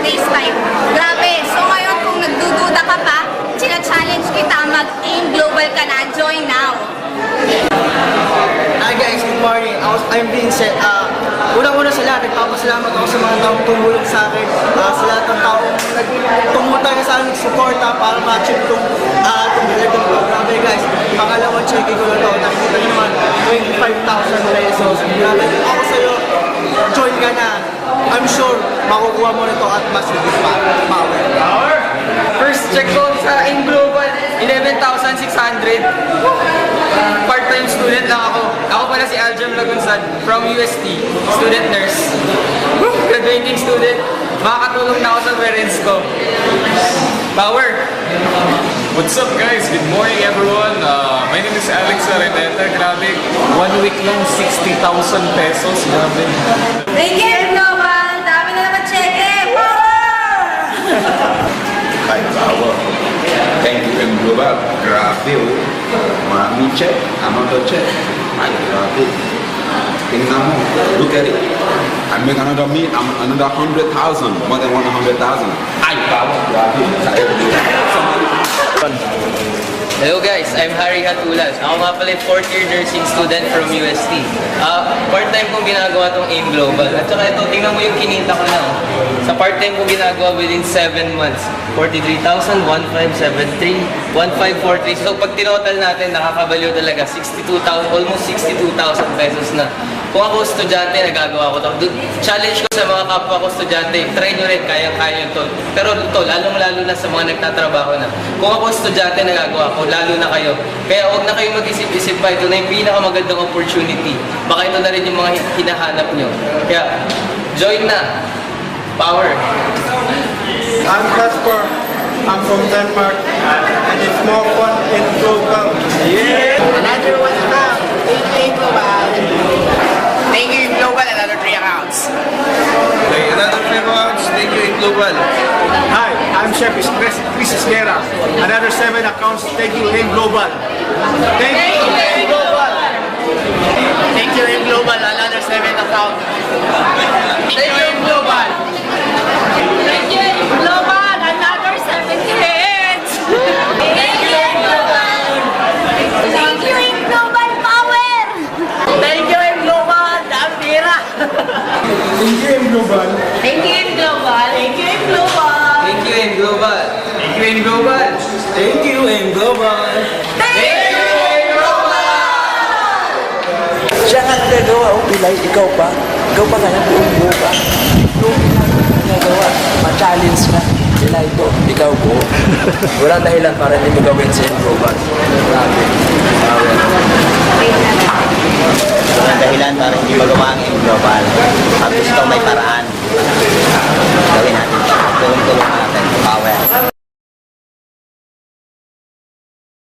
days time. Grabe. So ngayon kung nagdududa ka pa, challenge kita mag-aim global ka na. Join now. Hi guys, good morning. I'm Vincent. Unang-una sa lahat, nagpapasalamat ako sa mga taong tumulong sa akin. Sa lahat ng taong tumutay sa akin, suporta para ma-achieve itong ganitong ko. Grabe guys, pangalawang checking ko na ito. Nakikita nyo naman, 25,000 pesos. Grabe, ako sa'yo, join ka na. I'm sure, makukuha mo na ito at mas higit pa. Power! First check ko sa AIM Global, 11,600. Part-time student lang ako. Ako pala si Aljam Lagunsad from UST, student nurse. Graduating student. Makakatulong na ako sa parents ko. Power! What's up guys? Good morning everyone. My name is Alex Areneta. Grabe, 1 week lang 60,000 pesos. Grabe. Thank you, Global. Dami na naman check eh. Power! Ay, power. Thank you, AIM Global. Grabe, oh. Mami check, another check. Ay, grabe. Tingnan mo, look at it. I make another 100,000, more than 100,000. Ay, power, grabe. Hello guys, I'm Harry Hatulas. Ako nga pala 4th year nursing student from UST. Part-time kong ginagawa tong AIM Global. At saka ito, tingnan mo yung kinita ko na. Sa part-time kong ginagawa within 7 months, 43,000, 1,573, 1,543. So pag tinotal natin, nakakabaliw talaga 62,000, almost 62,000 pesos na. Kung ako estudyante, nagagawa ko ito. Challenge ko sa mga kapwa ko estudyante, try nyo rin, kayang-kaya ito. Pero ito, lalong-lalo na sa mga nagtatrabaho na. Kung ako estudyante, nagagawa ko, lalo na kayo. Kaya huwag na kayo mag-isip-isip pa, ito na yung pinakamagandang opportunity. Baka ito na rin yung mga hinahanap nyo. Kaya, join na! Power! I'm Casper. I'm from Denmark, and it's more fun in global. Yeah! Another one now. Thank you, Global. Thank you, Global. Another 3 accounts. Okay, another 3 rounds. Thank you, AIM Global. Hi, I'm Chef Chris Isguera. Another 7 accounts. Thank you, AIM Global. Thank you, AIM Global. Thank you, AIM Global. Another 7 accounts. Thank you, AIM Global! Thank you, Global. Another 7 hits. Thank you, Global. Thank you, Global. Power! Thank you, AIM Global. Damira. Thank you, AIM Global. Thank you, Global. Thank you, Global. Thank you, AIM Global! Thank you, AIM Global! Thank you, AIM Global. Thank you, Siya nga nagagawa, Pilay, ikaw pa. Ikaw pa kaya buong buo pa. Yung nagagawa, ma-challenge na. Pilay ito, ikaw po. Walang dahilan para hindi mo gawin sa AIM Global. Grabe. Walang dahilan para hindi magawa ang AIM Global. Ang gusto